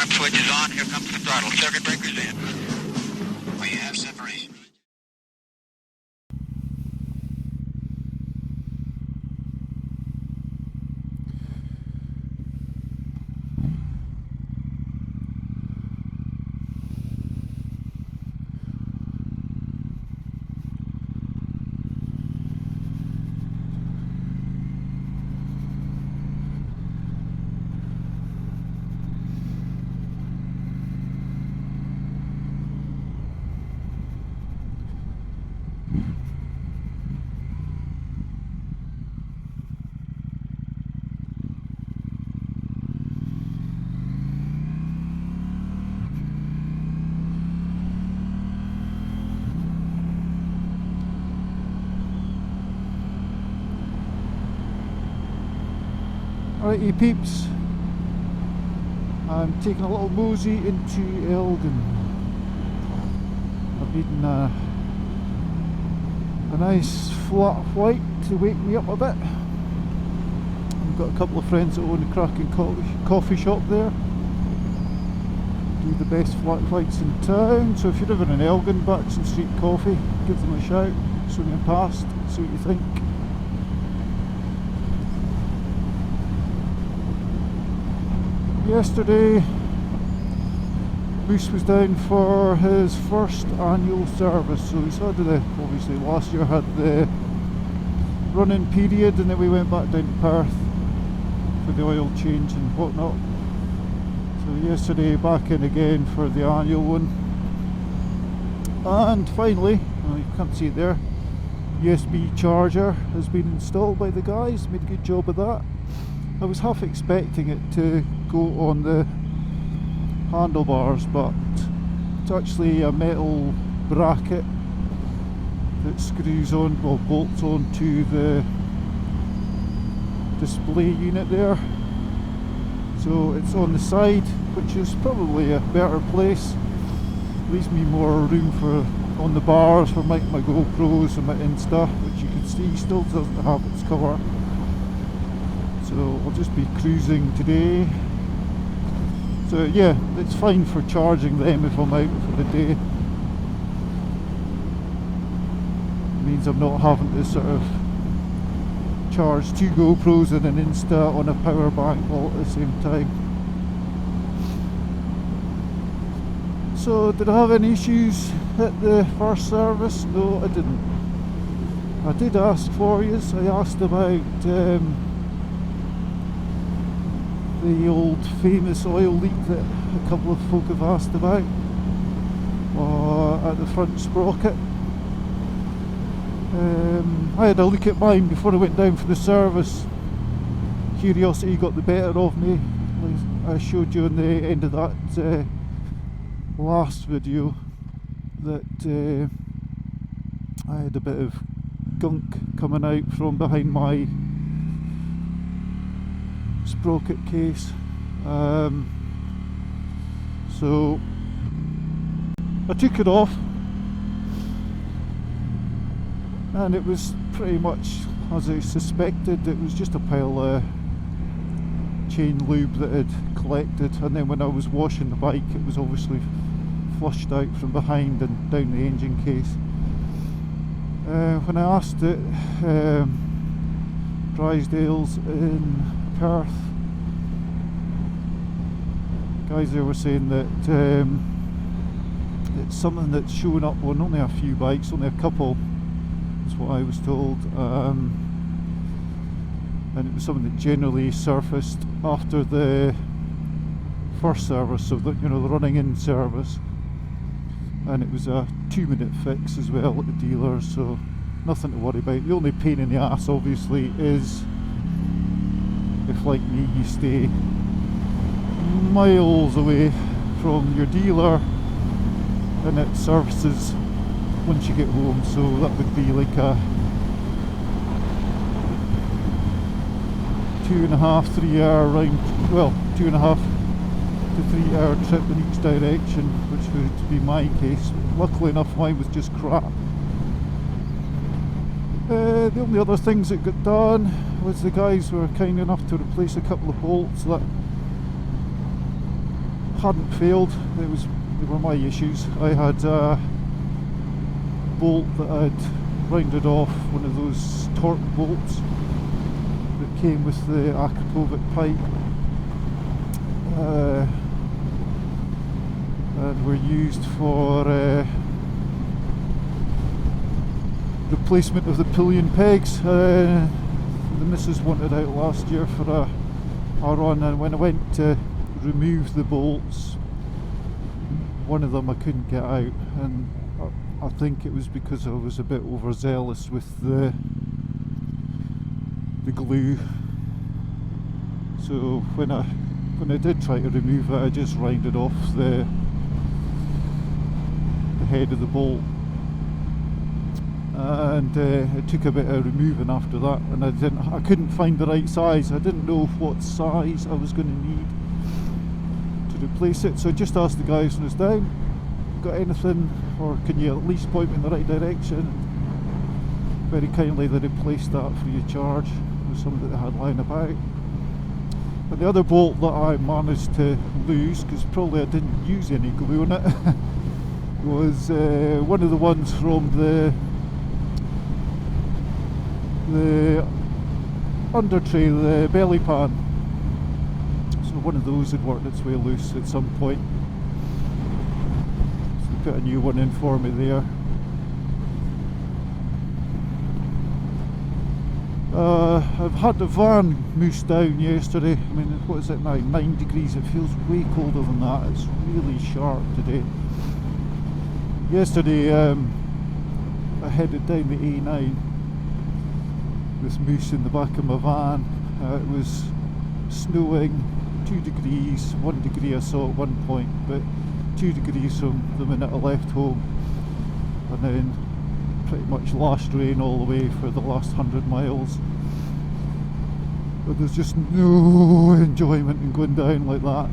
Start switch is on. Here comes the throttle. Circuit breakers in. We have separation. Alright, you peeps, I'm taking a little mosey into Elgin. I've eaten a nice flat white to wake me up a bit. I've got a couple of friends that own a cracking coffee shop there. Do the best flat whites in town, so if you're ever in Elgin, Batchen Street Coffee, give them a shout, swing them past, see what you think. Yesterday, Moose was down for his first annual service, so he's had obviously last year had the run-in period, and then we went back down to Perth for the oil change and whatnot. So yesterday back in again for the annual one, and finally, well, you can't see it there, USB charger has been installed by the guys, made a good job of that. I was half expecting it to go on the handlebars, but it's actually a metal bracket that screws on, well, bolts onto the display unit there. So it's on the side, which is probably a better place. Leaves me more room for on the bars for my GoPros and my Insta, which you can see still doesn't have its cover. So I'll just be cruising today. So yeah, it's fine for charging them if I'm out for the day. It means I'm not having to sort of charge 2 GoPros and an Insta on a power bank all at the same time. So did I have any issues at the first service? No, I didn't. I did ask for you. I asked about the old famous oil leak that a couple of folk have asked about at the front sprocket. I had a look at mine before I went down for the service. Curiosity got the better of me. I showed you on the end of that last video that I had a bit of gunk coming out from behind my sprocket case, so I took it off, and it was pretty much as I suspected. It was just a pile of chain lube that had collected, and then when I was washing the bike it was obviously flushed out from behind and down the engine case. When I asked it, Drysdale's in Perth, guys there were saying that it's something that's showing up on only a few bikes, only a couple is what I was told, and it was something that generally surfaced after the first service, so that, you know, the running in service, and it was a 2-minute fix as well at the dealer, so nothing to worry about. The only pain in the ass obviously is if, like me, you stay miles away from your dealer and it services once you get home, so that would be like a 2.5–3 hour round, well, 2.5 to 3 hour trip in each direction, which would be my case. Luckily enough, mine was just crap. The only other things that got done was the guys were kind enough to replace a couple of bolts that hadn't failed. They were my issues. I had a bolt that I'd rounded off, one of those torque bolts that came with the Akrapovic pipe, and were used for replacement of the pillion pegs. The missus wanted out last year for a run, and when I went to remove the bolts, one of them I couldn't get out, and I think it was because I was a bit overzealous with the glue. So when I did try to remove it, I just rounded off the head of the bolt, and it took a bit of removing after that, and I couldn't find the right size. I didn't know what size I was going to need to replace it, so I just asked the guys when I was down, got anything, or can you at least point me in the right direction? Very kindly they replaced that free of charge with something that they had lying about. But the other bolt that I managed to lose, because probably I didn't use any glue on it, was one of the ones from the under tray, the belly pan. So one of those had worked its way loose at some point. So they put a new one in for me there. I've had the van moose down yesterday. I mean, what is it now? 9 degrees. It feels way colder than that. It's really sharp today. Yesterday I headed down the A9 with moose in the back of my van. It was snowing, 2 degrees, 1 degree I saw at one point, but 2 degrees from the minute I left home, and then pretty much last rain all the way for the last 100 miles. But there's just no enjoyment in going down like that,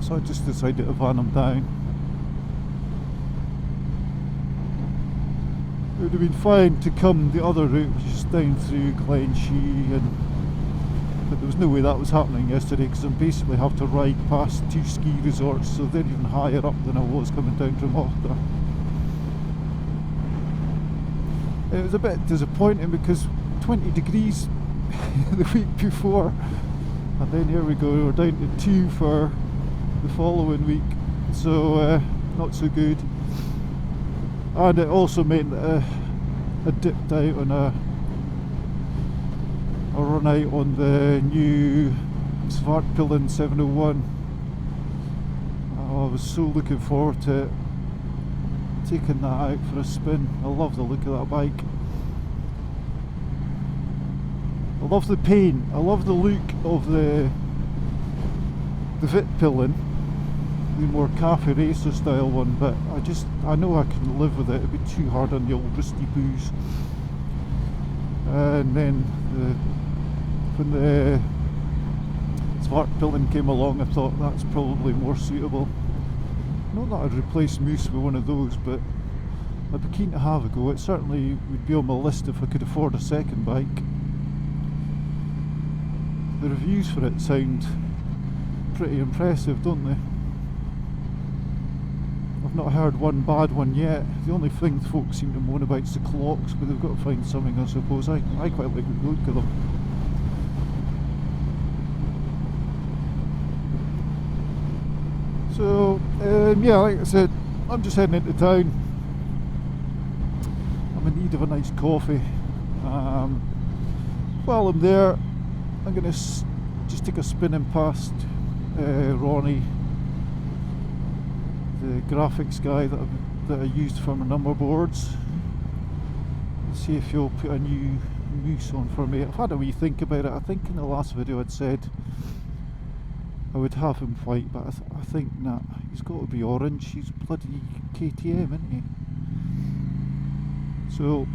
so I just decided to van them down. It would have been fine to come the other route, which is down through Glenshee, but there was no way that was happening yesterday, because I basically have to ride past 2 ski resorts, so they're even higher up than I was coming down from Ochta. It was a bit disappointing because 20 degrees the week before, and then here we go, we're down to 2 for the following week, so not so good. And it also meant that I dipped out on a run out on the new Svartpilen 701. Oh, I was so looking forward to it, taking that out for a spin. I love the look of that bike. I love the paint. I love the look of the Svartpilen, the more cafe racer style one, but I know I can live with it. It'd be too hard on the old rusty booze. And then when the Svartpilen came along, I thought that's probably more suitable. Not that I'd replace Moose with one of those, but I'd be keen to have a go. It certainly would be on my list if I could afford a second bike. The reviews for it sound pretty impressive, don't they? I've not heard one bad one yet. The only thing folks seem to moan about is the clocks, but they've got to find something, I suppose. I quite like the look of them. So, yeah, like I said, I'm just heading into town. I'm in need of a nice coffee. While I'm there, I'm going to just take a spin in past Ronnie, the graphics guy that I used for my number boards. See if he'll put a new moose on for me. I've had a wee think about it. I think in the last video I'd said I would have him white, but I think nah, he's got to be orange. He's bloody KTM, isn't he? So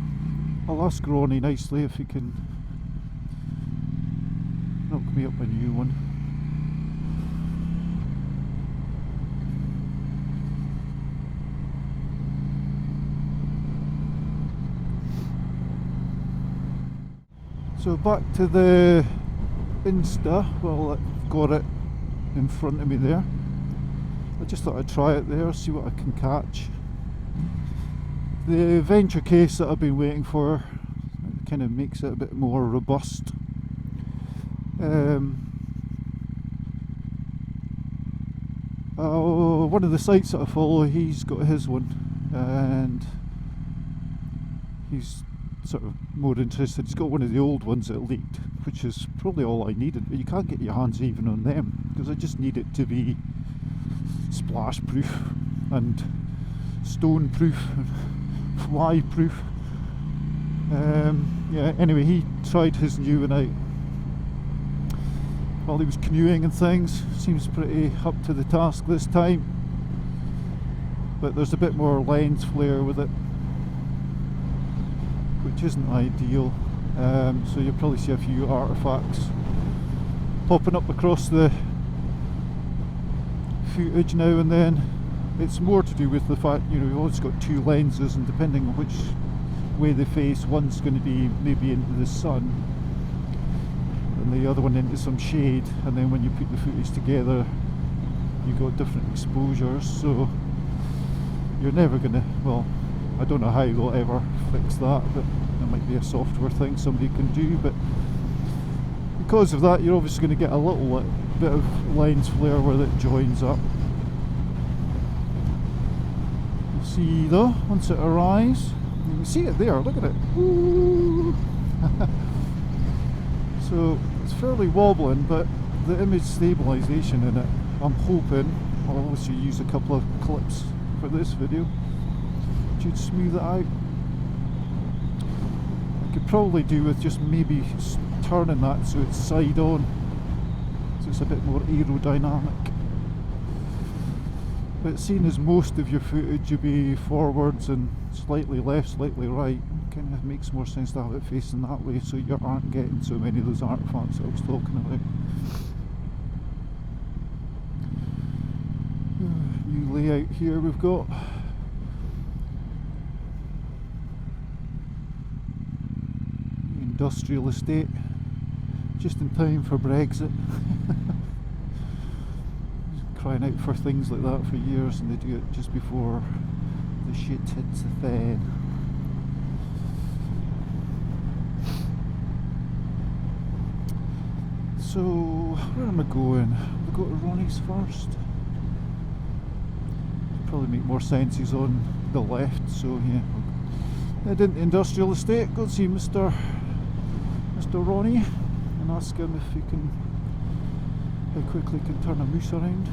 I'll ask Ronnie nicely if he can knock me up a new one. So back to the Insta. Well, I've got it in front of me there. I just thought I'd try it there, see what I can catch. The Venture case that I've been waiting for kind of makes it a bit more robust. One of the sites that I follow, he's got his one, and he's sort of more interested. He's got one of the old ones that leaked, which is probably all I needed, but you can't get your hands even on them because I just need it to be splash proof and stone proof and fly proof. Yeah, anyway, he tried his new one out while he was canoeing and things. Seems pretty up to the task this time, but there's a bit more lens flare with it, which isn't ideal. So you'll probably see a few artifacts popping up across the footage now and then. It's more to do with the fact, you know, you've always got two lenses, and depending on which way they face, one's going to be maybe into the sun and the other one into some shade, and then when you put the footage together you've got different exposures, so you're never going to, well, I don't know how they'll ever fix that, but there might be a software thing somebody can do, but because of that you're obviously going to get a little bit of lens flare where it joins up. You'll see though, once it arrives, you can see it there, look at it. So it's fairly wobbling, but the image stabilisation in it, I'm hoping, I'll obviously use a couple of clips for this video, should smooth it out. I could probably do with just maybe turning that so it's side on, so it's a bit more aerodynamic. But seeing as most of your footage will be forwards and slightly left, slightly right, kind of makes more sense to have it facing that way, so you aren't getting so many of those artifacts that I was talking about. New layout here we've got. Industrial estate, just in time for Brexit. Crying out for things like that for years, and they do it just before the shit hits the fan. So, where am I going? We'll go to Ronnie's first. Probably make more sense, he's on the left, so yeah. Head into the industrial estate, go see Mr. Ronnie and ask him if he can, how quickly he can turn a moose around.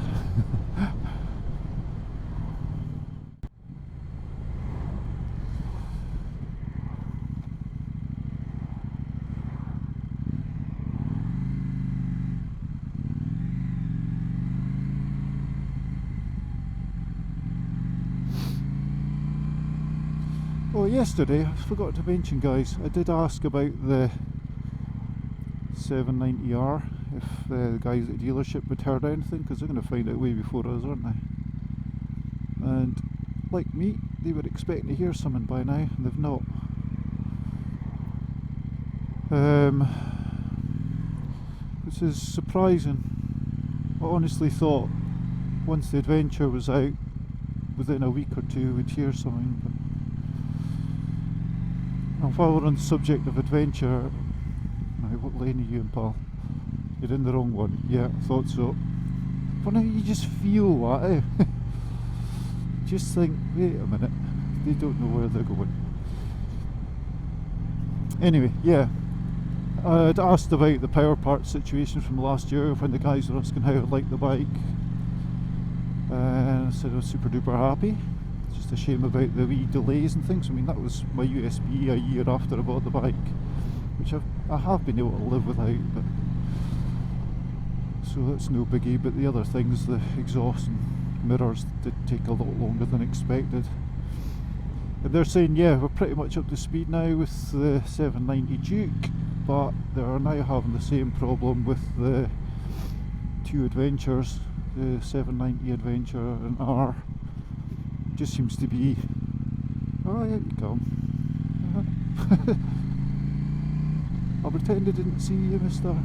Oh, yesterday, I forgot to mention, guys, I did ask about the 790R, if the guys at the dealership would heard anything, because they're going to find out way before us, aren't they? And like me, they were expecting to hear something by now, and they've not. Which is surprising. I honestly thought once the adventure was out, within a week or two we'd hear something. But and while we're on the subject of adventure, what lane are you in, pal? You're in the wrong one. Yeah, I thought so. But now you just feel that, eh? Just think, wait a minute, they don't know where they're going. Anyway, yeah, I'd asked about the Powerparts situation from last year when the guys were asking how I liked the bike, and I said I was super duper happy. It's just a shame about the wee delays and things. I mean, that was my USB a year after I bought the bike, which I have been able to live without, but so that's no biggie. But the other things, the exhaust and mirrors, did take a lot longer than expected. And they're saying, yeah, we're pretty much up to speed now with the 790 Duke, but they are now having the same problem with the two Adventures, the 790 Adventure and R. It just seems to be, oh, here you come. I'll pretend I didn't see you, mister.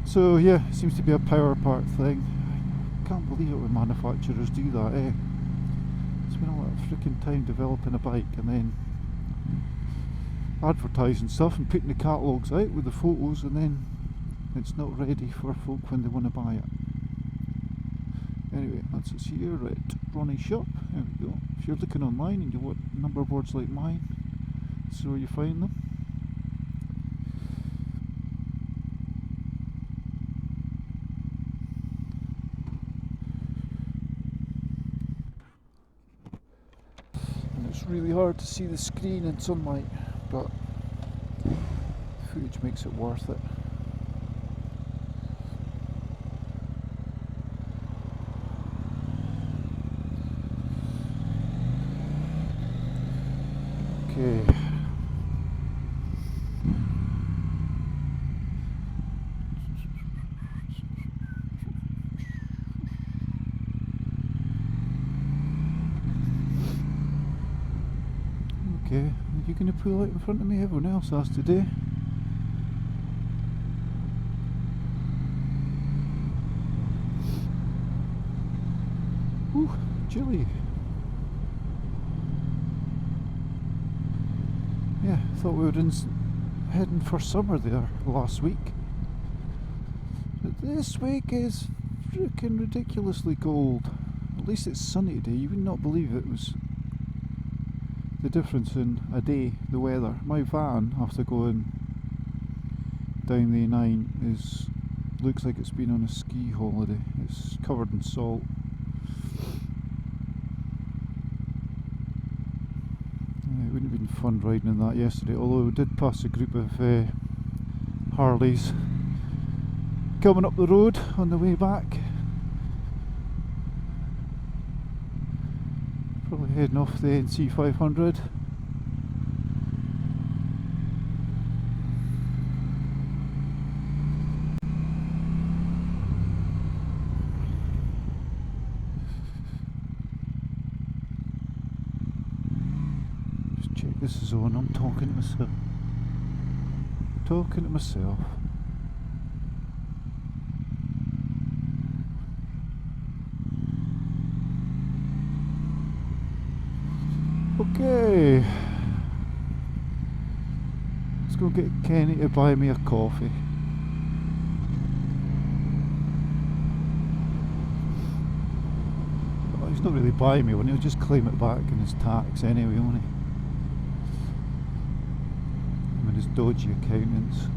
So yeah, it seems to be a power part thing. Can't believe it when manufacturers do that, eh? Spend a lot of freaking time developing a bike and then advertising stuff and putting the catalogues out with the photos, and then it's not ready for folk when they want to buy it. Anyway, that's us here at Ronnie's shop. There we go. If you're looking online and you want number boards like mine, this is where you find them. And it's really hard to see the screen in sunlight, but the footage makes it worth it. Okay. Okay, are you going to pull out in front of me? Everyone else has today. Ooh, chilly. Yeah, thought we were heading for summer there last week. But this week is freaking ridiculously cold. At least it's sunny today. You would not believe it was the difference in a day, the weather. My van, after going down the A9, looks like it's been on a ski holiday. It's covered in salt. It wouldn't have been fun riding in that yesterday, although we did pass a group of Harleys coming up the road on the way back. Probably heading off the NC 500. Check this is on. I'm talking to myself. Talking to myself. Okay. Let's go get Kenny to buy me a coffee. Well, he's not really buying me one, he'll just claim it back in his tax anyway, won't he? His dodgy accountants.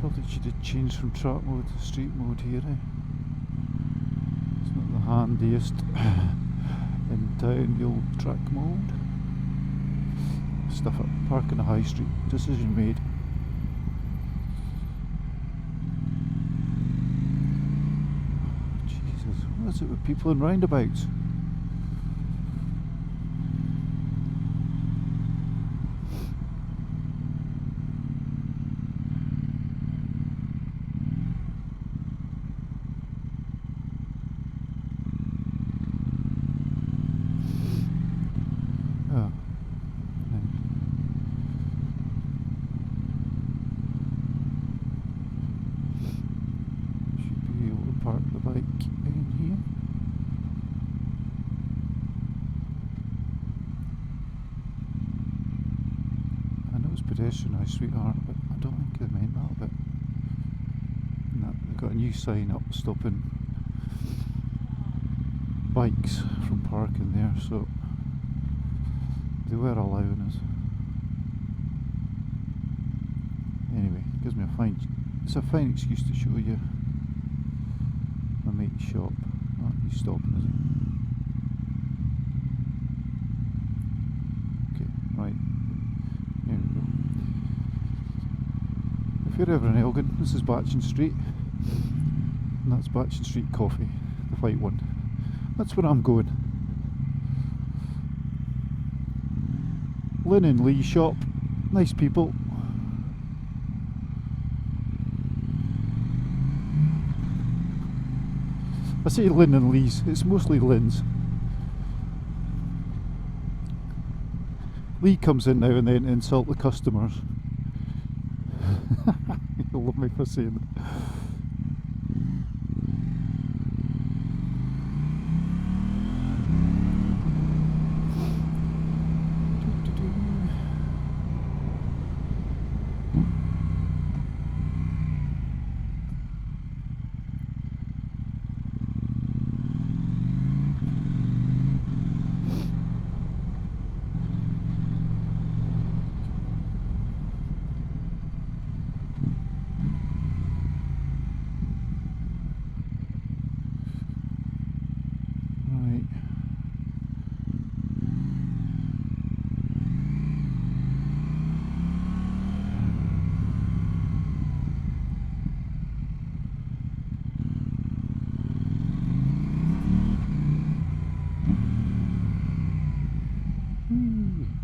Probably should have changed from track mode to street mode here, eh? It's not the handiest in town, the old track mode. Stuff at Park in the High Street. Decision made. Jesus, what is it with people in roundabouts? Pedestrian, sweetheart, but I don't think they meant that bit. No, they've got a new sign up stopping bikes from parking there, so they were allowing us. Anyway, gives me a fine. It's a fine excuse to show you my mate's shop. Oh, he's stopping, is he? Okay, right. Here we go. If you're ever in Elgin, this is Batchen Street, and that's Batchen Street Coffee, the white one. That's where I'm going. Lynn and Lee shop, nice people. I say Lynn and Lee's, it's mostly Lynn's. Lee comes in now and then to insult the customers. You'll love me for saying that.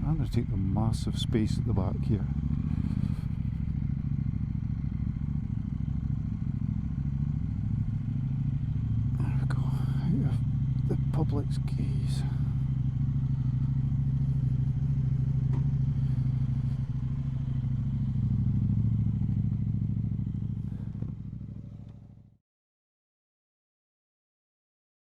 I'm going to take the massive space at the back here. There we go, out of the public's gaze.